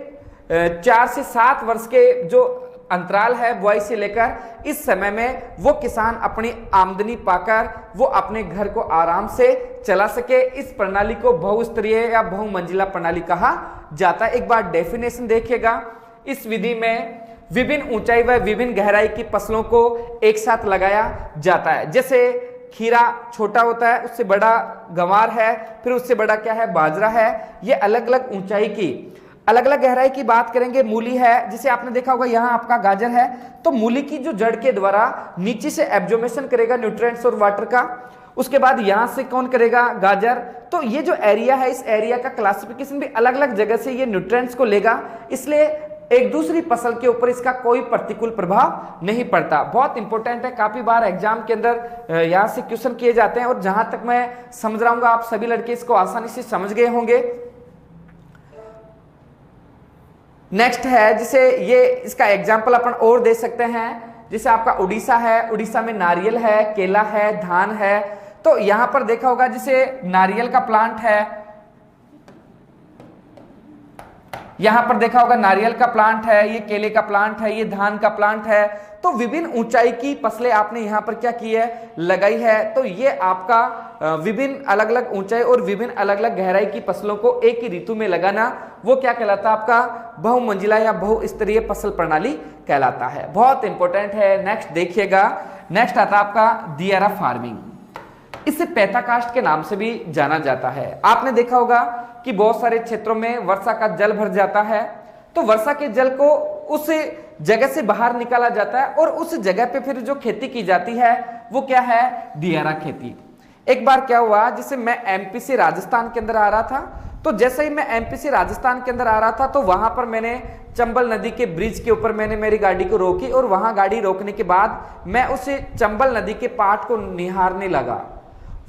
4 से 7 वर्ष के जो अंतराल है बुआई से लेकर इस समय में वो किसान अपनी आमदनी पाकर वो अपने घर को आराम से चला सके। इस प्रणाली को बहुस्तरीय या बहुमंजिला प्रणाली कहा जाता है। एक बार डेफिनेशन देखिएगा। इस विधि में विभिन्न ऊंचाई व विभिन्न गहराई की फसलों को एक साथ लगाया जाता है। जैसे खीरा छोटा होता है, उससे बड़ा गंवार है, फिर उससे बड़ा क्या है, बाजरा है। ये अलग अलग ऊंचाई की, अलग अलग गहराई की बात करेंगे। मूली है, जिसे आपने देखा होगा यहाँ आपका गाजर है, तो मूली की जो जड़ के द्वारा नीचे से एब्जॉर्प्शन करेगा न्यूट्रिएंट्स और वाटर का, उसके बाद यहां से कौन करेगा, गाजर। तो ये जो एरिया है, इस एरिया का क्लासिफिकेशन भी अलग अलग जगह से ये न्यूट्रिएंट्स को लेगा, इसलिए एक दूसरी फसल के ऊपर इसका कोई प्रतिकूल प्रभाव नहीं पड़ता। बहुत इंपॉर्टेंट है, काफी बार एग्जाम के अंदर यहाँ से क्वेश्चन किए जाते हैं और जहां तक मैं समझ रहा हूँ आप सभी लड़के इसको आसानी से समझ गए होंगे। नेक्स्ट है, जिसे ये इसका एग्जाम्पल अपन और दे सकते हैं। जैसे आपका उड़ीसा है, उड़ीसा में नारियल है, केला है, धान है। तो यहां पर देखा होगा जैसे नारियल का प्लांट है, यहां पर देखा होगा नारियल का प्लांट है, ये केले का प्लांट है, ये धान का प्लांट है। तो विभिन्न ऊंचाई की फसलें आपने यहां पर क्या की है, लगाई है। तो ये आपका विभिन्न अलग अलग ऊंचाई और विभिन्न अलग अलग गहराई की फसलों को एक ही ऋतु में लगाना, वो क्या कहलाता है, आपका बहुमंजिला या बहुस्तरीय फसल प्रणाली कहलाता है। बहुत इंपॉर्टेंट है। नेक्स्ट देखिएगा, नेक्स्ट आता है आपका दियारा फार्मिंग। इसे पैथाकास्ट के नाम से भी जाना जाता है। आपने देखा होगा कि बहुत सारे क्षेत्रों में वर्षा का जल भर जाता है, तो वर्षा के जल को उस जगह से बाहर निकाला जाता है और उस जगह पे फिर जो खेती की जाती है वो क्या है, दियारा खेती। एक बार क्या हुआ, जैसे मैं एमपी से राजस्थान के अंदर आ रहा था, तो जैसे ही मैं एमपी से राजस्थान के अंदर आ रहा था तो वहां पर मैंने चंबल नदी के ब्रिज के ऊपर मैंने मेरी गाड़ी को रोकी और वहां गाड़ी रोकने के बाद मैं उस चंबल नदी के पाट को निहारने लगा।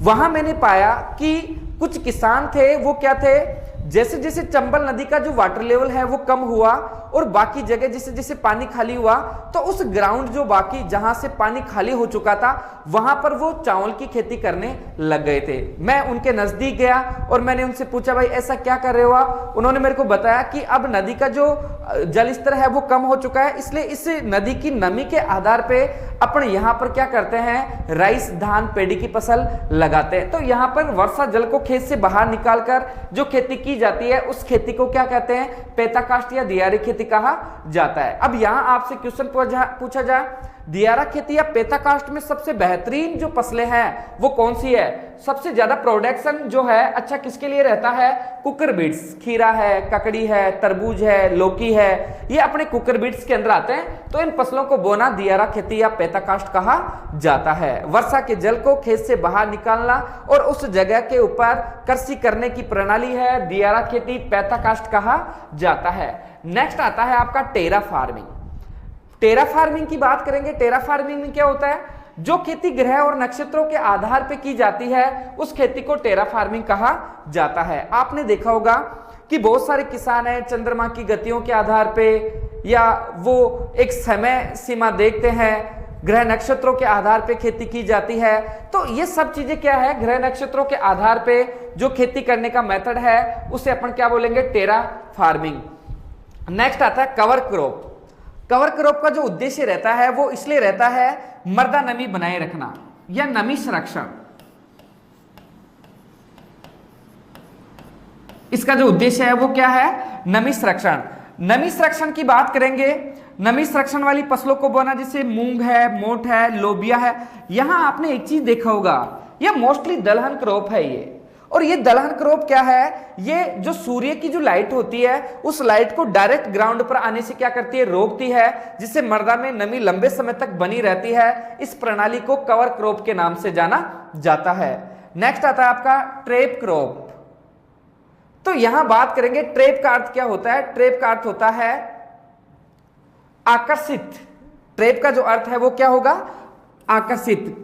वहां मैंने पाया कि कुछ किसान थे, वो क्या थे, जैसे जैसे चंबल नदी का जो वाटर लेवल है वो कम हुआ और बाकी जगह जैसे जैसे पानी खाली हुआ, तो उस ग्राउंड जो बाकी जहां से पानी खाली हो चुका था वहां पर वो चावल की खेती करने लग गए थे। मैं उनके नजदीक गया और मैंने उनसे पूछा, भाई ऐसा क्या कर रहे हो आप? उन्होंने मेरे को बताया कि अब नदी का जो जल स्तर है वो कम हो चुका है, इसलिए इस नदी की नमी के आधार पे अपन यहाँ पर क्या करते हैं, राइस, धान, पेड़ी की फसल लगाते हैं। तो यहाँ पर वर्षा जल को खेत से बाहर निकालकर जो खेती की की जाती है उस खेती को क्या कहते हैं, पैताकाष्ठ या दियारी खेती कहा जाता है। अब यहां आपसे क्वेश्चन पूछा जाए, दियारा खेती या पैताकाष्ठ में सबसे बेहतरीन जो फसलें हैं वो कौन सी है, सबसे ज्यादा प्रोडक्शन जो है अच्छा किसके लिए रहता है, कुकर बीट्स, खीरा है, ककड़ी है, तरबूज है, लौकी है, ये अपने कुकर बीट्स के अंदर आते हैं। तो इन फसलों को बोना दियारा खेती या पैताकाष्ठ कहा जाता है। वर्षा के जल को खेत से बाहर निकालना और उस जगह के ऊपर कृषि करने की प्रणाली है दियारा खेती, पैताकाष्ठ कहा जाता है। नेक्स्ट आता है आपका टेरा फार्मिंग। टेरा फार्मिंग की बात करेंगे। टेरा फार्मिंग में क्या होता है, जो खेती ग्रह और नक्षत्रों के आधार पर की जाती है उस खेती को टेरा फार्मिंग कहा जाता है। आपने देखा होगा कि बहुत सारे किसान हैं चंद्रमा की गतियों के आधार पे, या वो एक समय सीमा देखते हैं, ग्रह नक्षत्रों के आधार पे खेती की जाती है। तो ये सब चीजें क्या है, ग्रह नक्षत्रों के आधार पे जो खेती करने का मेथड है उसे अपन क्या बोलेंगे, टेरा फार्मिंग। नेक्स्ट आता है कवर क्रॉप। कवर क्रॉप का जो उद्देश्य रहता है वो इसलिए रहता है मृदा नमी बनाए रखना या नमी संरक्षण। इसका जो उद्देश्य है वो क्या है, नमी संरक्षण। नमी संरक्षण की बात करेंगे, नमी संरक्षण वाली फसलों को बोना जैसे मूंग है, मोठ है, लोबिया है। यहां आपने एक चीज देखा होगा, यह मोस्टली दलहन क्रॉप है ये। और ये दलहन क्रॉप क्या है, ये जो सूर्य की जो लाइट होती है उस लाइट को डायरेक्ट ग्राउंड पर आने से क्या करती है, रोकती है, जिससे मृदा में नमी लंबे समय तक बनी रहती है। इस प्रणाली को कवर क्रॉप के नाम से जाना जाता है। नेक्स्ट आता है आपका ट्रैप क्रॉप। तो यहां बात करेंगे ट्रैप का अर्थ क्या होता है। ट्रैप का अर्थ होता है आकर्षित। ट्रैप का जो अर्थ है वो क्या होगा, आकर्षित।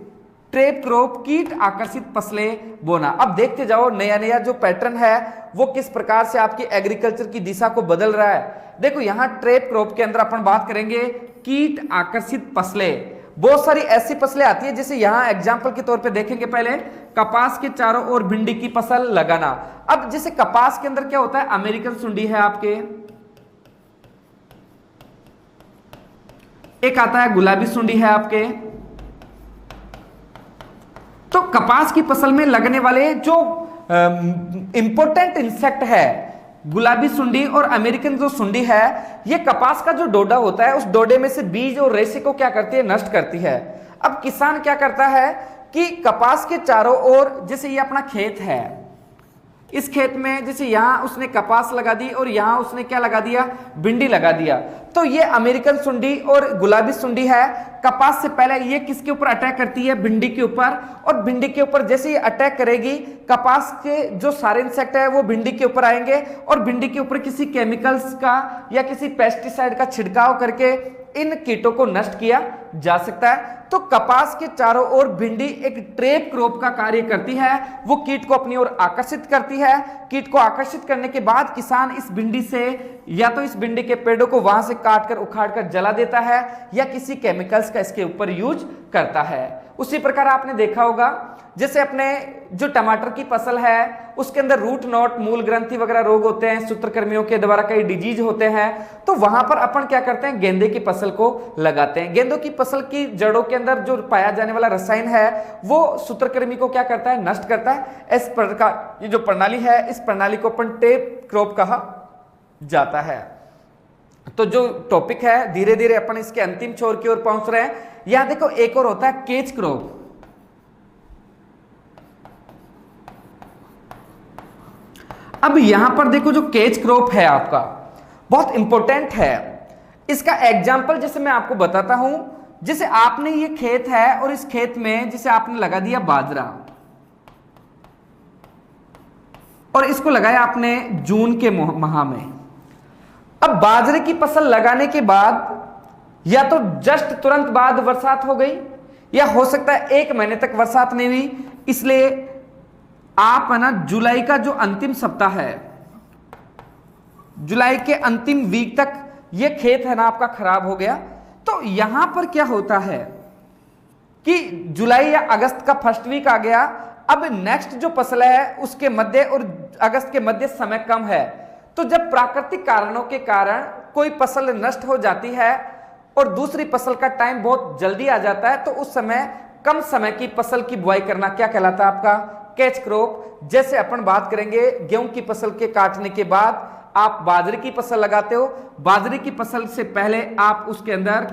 ट्रैप क्रॉप कीट आकर्षित फसलें बोना। अब देखते जाओ नया नया जो पैटर्न है वो किस प्रकार से आपकी एग्रीकल्चर की दिशा को बदल रहा है। देखो यहां ट्रैप क्रॉप के अंदर अपन बात करेंगे कीट आकर्षित फसलें। बहुत सारी ऐसी फसलें आती है, जैसे यहां एग्जांपल के तौर पे देखेंगे, पहले कपास के चारों ओर भिंडी की फसल लगाना। अब जैसे कपास के अंदर क्या होता है, अमेरिकन सुंडी है आपके, एक आता है गुलाबी सुंडी है आपके। तो कपास की फसल में लगने वाले जो इंपॉर्टेंट इंसेक्ट है गुलाबी सुंडी और अमेरिकन जो सुंडी है, ये कपास का जो डोडा होता है उस डोडे में से बीज और रेशे को क्या करती है, नष्ट करती है। अब किसान क्या करता है कि कपास के चारों ओर, जैसे ये अपना खेत है, इस खेत में जैसे यहां उसने कपास लगा दी और यहां उसने क्या लगा दिया, भिंडी लगा दिया। तो ये अमेरिकन सुंडी और गुलाबी सुंडी है, कपास से पहले ये किसके ऊपर अटैक करती है, भिंडी के ऊपर। और भिंडी के ऊपर जैसे ये अटैक करेगी, कपास के जो सारे इंसेक्ट है वो भिंडी के ऊपर आएंगे और भिंडी के ऊपर किसी केमिकल्स का या किसी पेस्टिसाइड का छिड़काव करके इन कीटों को नष्ट किया जा सकता है। तो कपास के चारों ओर भिंडी एक ट्रैप क्रॉप का कार्य करती है, वो कीट को अपनी ओर आकर्षित करती है। कीट को आकर्षित करने के बाद किसान इस भिंडी से या तो इस भिंडी के पेड़ों को वहां से काटकर उखाड़कर जला देता है या किसी केमिकल्स का इसके ऊपर यूज करता है। उसी प्रकार आपने देखा होगा जैसे अपने जो टमाटर की फसल है उसके अंदर रूट नॉट, मूल ग्रंथि वगैरह रोग होते हैं, सूत्रकृमियों के द्वारा कई डिजीज होते हैं। तो वहां पर अपन क्या करते हैं, गेंदे की फसल को लगाते हैं। गेंदों की फसल की जड़ों के अंदर जो पाया जाने वाला रसायन है वो सूत्रकृमि को क्या करता है, नष्ट करता है। इस प्रकार ये जो प्रणाली है, इस प्रणाली को अपन ट्रैप क्रॉप कहा जाता है। तो जो टॉपिक है धीरे धीरे अपन इसके अंतिम छोर की ओर पहुंच रहे हैं। यहां देखो एक और होता है केज क्रॉप। अब यहां पर देखो जो केज क्रॉप है आपका बहुत इंपॉर्टेंट है। इसका एग्जाम्पल जैसे मैं आपको बताता हूं, जैसे आपने ये खेत है और इस खेत में जैसे आपने लगा दिया बाजरा और इसको लगाया आपने जून के माह में। अब बाजरे की फसल लगाने के बाद या तो जस्ट तुरंत बाद बरसात हो गई या हो सकता है 1 महीने तक बरसात नहीं हुई, इसलिए आप है ना जुलाई का जो अंतिम सप्ताह है, जुलाई के अंतिम वीक तक ये खेत है ना आपका खराब हो गया। तो यहां पर क्या होता है कि जुलाई या अगस्त का फर्स्ट वीक आ गया, अब नेक्स्ट जो फसल है उसके मध्य और अगस्त के मध्य समय कम है। तो जब प्राकृतिक कारणों के कारण कोई फसल नष्ट हो जाती है और दूसरी फसल का टाइम बहुत जल्दी आ जाता है, तो उस समय कम समय की फसल की बुआई करना क्या कहलाता है, आपका कैच क्रॉप। जैसे अपन बात करेंगे गेहूं की फसल के काटने के बाद आप बाजरे की फसल लगाते हो, बाजरे की फसल से पहले आप उसके अंदर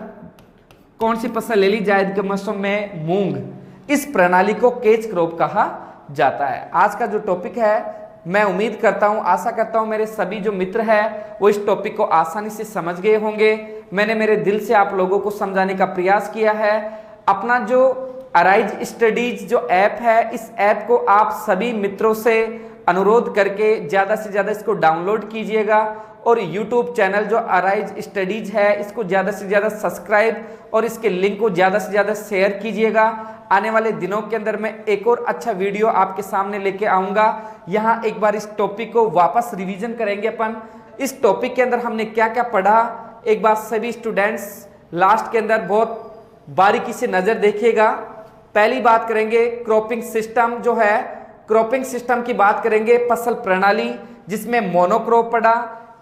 कौन सी फसल ले ली, जायद के मौसम में मूंग। इस प्रणाली को कैच क्रॉप कहा जाता है। आज का जो टॉपिक है, मैं उम्मीद करता हूं, आशा करता हूं मेरे सभी जो मित्र हैं वो इस टॉपिक को आसानी से समझ गए होंगे। मैंने मेरे दिल से आप लोगों को समझाने का प्रयास किया है। अपना जो अराइज स्टडीज जो ऐप है, इस ऐप को आप सभी मित्रों से अनुरोध करके ज़्यादा से ज़्यादा इसको डाउनलोड कीजिएगा और YouTube चैनल जो अराइज स्टडीज है इसको ज़्यादा से ज़्यादा सब्सक्राइब और इसके लिंक को ज़्यादा से ज़्यादा शेयर कीजिएगा। आने वाले दिनों के अंदर मैं एक और अच्छा वीडियो आपके सामने लेके आऊँगा। यहाँ एक बार इस टॉपिक को वापस रिवीजन करेंगे अपन। इस टॉपिक के अंदर हमने क्या क्या पढ़ा, एक बार सभी स्टूडेंट्स लास्ट के अंदर बहुत बारीकी से नज़र देखिएगा। पहली बात करेंगे क्रॉपिंग सिस्टम जो है, क्रॉपिंग सिस्टम की बात करेंगे, फसल प्रणाली जिसमें मोनोक्रॉप पड़ा,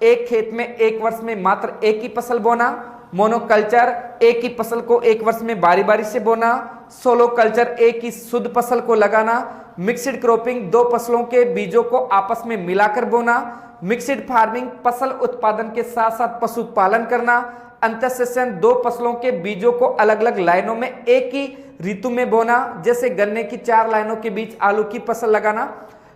एक खेत में एक वर्ष में मात्र एक ही फसल बोना, मोनोकल्चर एक ही फसल को एक वर्ष में बारी बारी से बोना, सोलो कल्चर एक ही शुद्ध फसल को लगाना, मिक्स्ड क्रॉपिंग दो फसलों के बीजों को आपस में मिलाकर बोना, मिक्स्ड फार्मिंग फसल उत्पादन के साथ साथ पशुपालन करना, अंतःसेशन दो फसलों के बीजों को अलग अलग लाइनों में एक ही ऋतु में बोना, जैसे गन्ने की 4 लाइनों के बीच आलू की फसल लगाना,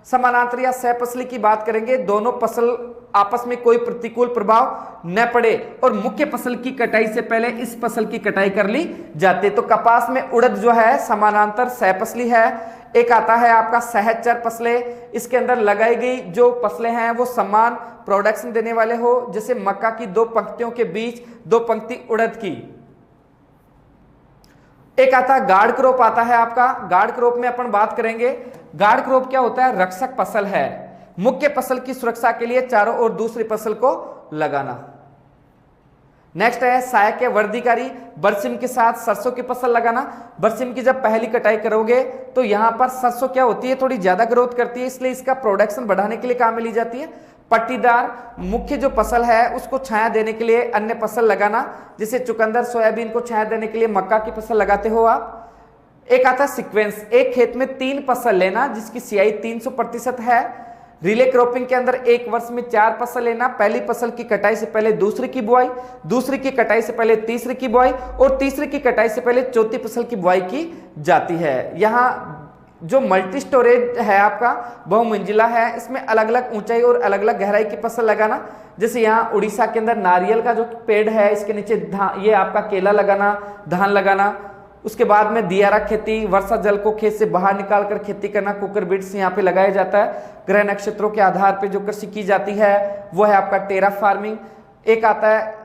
समानांतर या सहफसली की बात करेंगे, दोनों फसल आपस में कोई प्रतिकूल प्रभाव न पड़े और मुख्य फसल की कटाई से पहले इस फसल की कटाई कर ली जाती है। तो कपास में उड़द जो है समानांतर सहफसली है। एक आता है आपका सहचर फसलें, इसके अंदर लगाई गई जो फसलें हैं वो समान प्रोडक्शन देने वाले हो, जैसे मक्का की 2 पंक्तियों के बीच 2 पंक्ति उड़द की। एक आता है गार्ड क्रॉप आता है आपका। गार्ड क्रॉप में अपन बात करेंगे, गार्ड क्रॉप क्या होता है, रक्षक फसल है, मुख्य फसल की सुरक्षा के लिए चारों ओर दूसरी फसल को लगाना। नेक्स्ट है सहायक या वर्धिकारी, बरसिम के साथ सरसों की फसल लगाना। बरसिम की जब पहली कटाई करोगे तो यहां पर सरसों क्या होती है, थोड़ी ज्यादा ग्रोथ करती है, इसलिए इसका प्रोडक्शन बढ़ाने के लिए काम में ली जाती है। पट्टीदार मुख्य जो फसल है उसको छाया देने के लिए अन्य फसल लगाना, जैसे चुकंदर सोयाबीन को छाया देने के लिए मक्का की फसल लगाते हो आप। एक आता है सीक्वेंस, एक खेत में 3 फसल लेना जिसकी सियाई 300% है। रिले क्रॉपिंग के अंदर एक वर्ष में 4 फसल लेना, पहली फसल की कटाई से पहले दूसरी की बुआई, दूसरी की कटाई से पहले तीसरी की बुआई और तीसरी की कटाई से पहले चौथी फसल की बुआई की जाती है। यहाँ जो मल्टी स्टोरेज है आपका बहुमंजिला है, इसमें अलग अलग ऊंचाई और अलग अलग गहराई की फसल लगाना, जैसे यहाँ उड़ीसा के अंदर नारियल का जो पेड़ है इसके नीचे ये आपका केला लगाना, धान लगाना। उसके बाद में दियारा खेती, वर्षा जल को खेत से बाहर निकालकर खेती करना, कुकर बीट्स यहाँ पे लगाया जाता है। ग्रह नक्षत्रों के आधार पे जो कृषि की जाती है वो है आपका टेरा फार्मिंग। एक आता है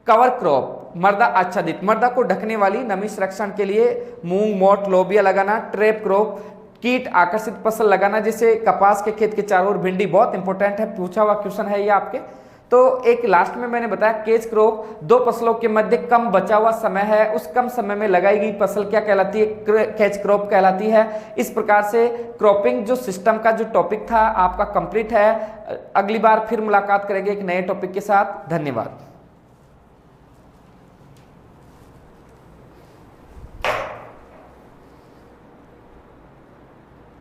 कवर क्रॉप, मर्दा आच्छादित, मर्दा को ढकने वाली नमी संरक्षण के लिए मूंग मोट लोबिया लगाना। ट्रैप क्रॉप, कीट आकर्षित फसल लगाना, जैसे कपास के खेत के चारों ओर भिंडी, बहुत इंपॉर्टेंट है, पूछा हुआ क्वेश्चन है ये आपके। तो एक लास्ट में मैंने बताया कैच क्रॉप, 2 फसलों के मध्य कम बचा हुआ समय है, उस कम समय में लगाई गई फसल क्या कहलाती है, कैच क्रॉप कहलाती है। इस प्रकार से क्रॉपिंग जो सिस्टम का जो टॉपिक था आपका कंप्लीट है। अगली बार फिर मुलाकात करेंगे एक नए टॉपिक के साथ। धन्यवाद।